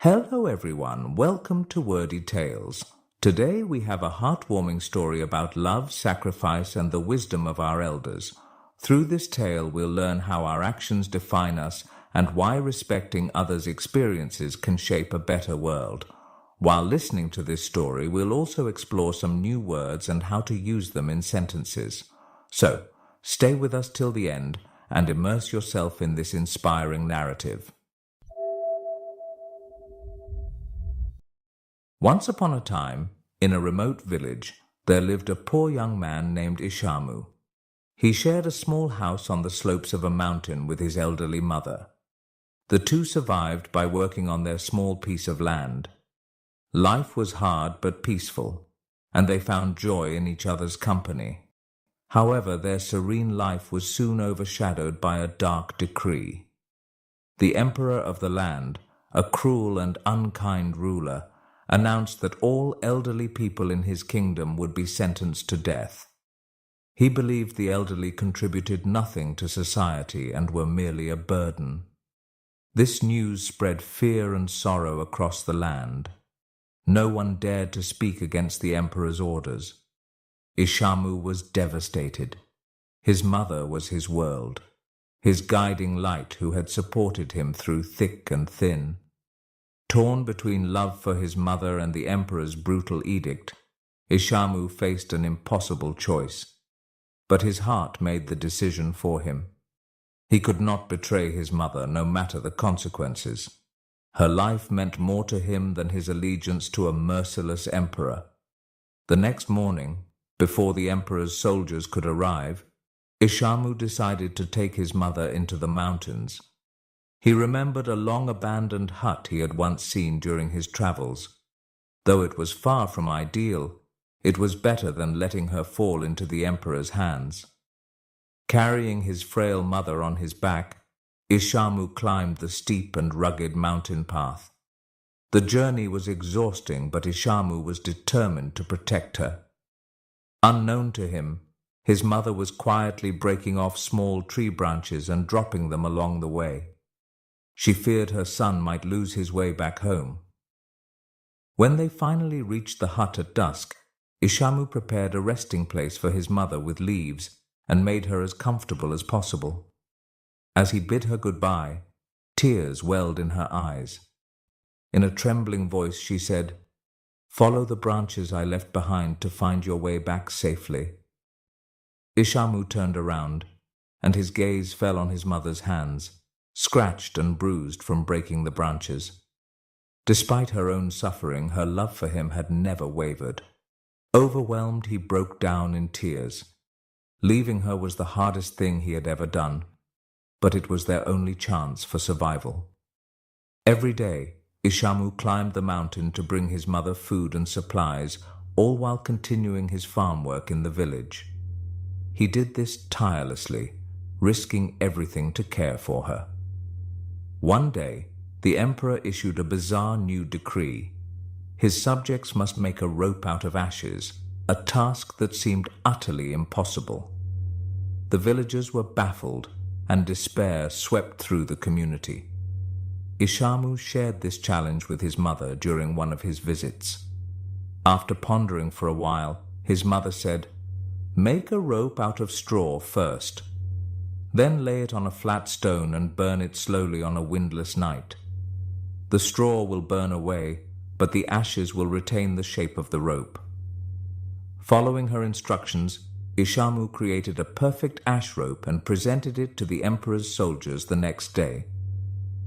Hello everyone, welcome to Wordy Tales. Today we have a heartwarming story about love, sacrifice, and the wisdom of our elders. Through this tale we'll learn how our actions define us and why respecting others' experiences can shape a better world. While listening to this story, we'll also explore some new words and how to use them in sentences. So, stay with us till the end and immerse yourself in this inspiring narrative. Once upon a time, in a remote village, there lived a poor young man named Ishamu. He shared a small house on the slopes of a mountain with his elderly mother. The two survived by working on their small piece of land. Life was hard but peaceful, and they found joy in each other's company. However, their serene life was soon overshadowed by a dark decree. The emperor of the land, a cruel and unkind ruler, announced that all elderly people in his kingdom would be sentenced to death. He believed the elderly contributed nothing to society and were merely a burden. This news spread fear and sorrow across the land. No one dared to speak against the emperor's orders. Ishamu was devastated. His mother was his world, his guiding light who had supported him through thick and thin. Torn between love for his mother and the emperor's brutal edict, Ishamu faced an impossible choice. But his heart made the decision for him. He could not betray his mother, no matter the consequences. Her life meant more to him than his allegiance to a merciless emperor. The next morning, before the emperor's soldiers could arrive, Ishamu decided to take his mother into the mountains. He remembered a long-abandoned hut he had once seen during his travels. Though it was far from ideal, it was better than letting her fall into the emperor's hands. Carrying his frail mother on his back, Ishamu climbed the steep and rugged mountain path. The journey was exhausting, but Ishamu was determined to protect her. Unknown to him, his mother was quietly breaking off small tree branches and dropping them along the way. She feared her son might lose his way back home. When they finally reached the hut at dusk, Ishamu prepared a resting place for his mother with leaves and made her as comfortable as possible. As he bid her goodbye, tears welled in her eyes. In a trembling voice she said, "Follow the branches I left behind to find your way back safely." Ishamu turned around, and his gaze fell on his mother's hands, scratched and bruised from breaking the branches. Despite her own suffering, her love for him had never wavered. Overwhelmed, he broke down in tears. Leaving her was the hardest thing he had ever done, but it was their only chance for survival. Every day, Ishamu climbed the mountain to bring his mother food and supplies, all while continuing his farm work in the village. He did this tirelessly, risking everything to care for her. One day, the emperor issued a bizarre new decree. His subjects must make a rope out of ashes, a task that seemed utterly impossible. The villagers were baffled, and despair swept through the community. Ishamu shared this challenge with his mother during one of his visits. After pondering for a while, his mother said, "Make a rope out of straw first. Then lay it on a flat stone and burn it slowly on a windless night. The straw will burn away, but the ashes will retain the shape of the rope." Following her instructions, Ishamu created a perfect ash rope and presented it to the emperor's soldiers the next day.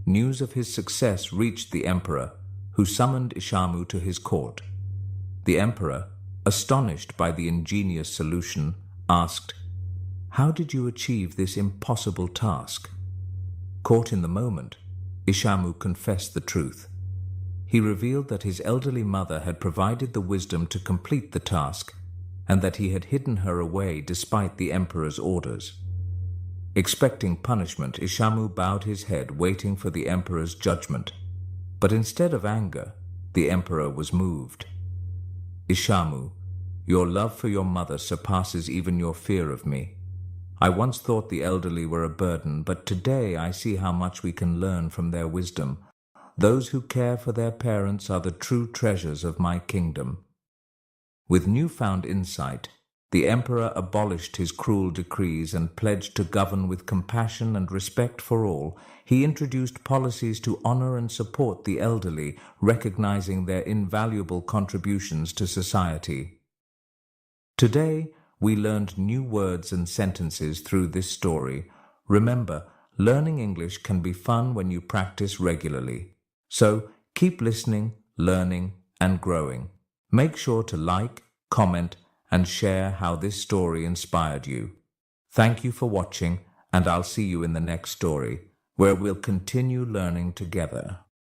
News of his success reached the emperor, who summoned Ishamu to his court. The emperor, astonished by the ingenious solution, asked, "How did you achieve this impossible task?" Caught in the moment, Ishamu confessed the truth. He revealed that his elderly mother had provided the wisdom to complete the task, and that he had hidden her away despite the emperor's orders. Expecting punishment, Ishamu bowed his head, waiting for the emperor's judgment. But instead of anger, the emperor was moved. "Ishamu, your love for your mother surpasses even your fear of me. I once thought the elderly were a burden, but today I see how much we can learn from their wisdom. Those who care for their parents are the true treasures of my kingdom." With newfound insight, the emperor abolished his cruel decrees and pledged to govern with compassion and respect for all. He introduced policies to honor and support the elderly, recognizing their invaluable contributions to society. Today, we learned new words and sentences through this story. Remember, learning English can be fun when you practice regularly. So, keep listening, learning, and growing. Make sure to like, comment, and share how this story inspired you. Thank you for watching, and I'll see you in the next story, where we'll continue learning together.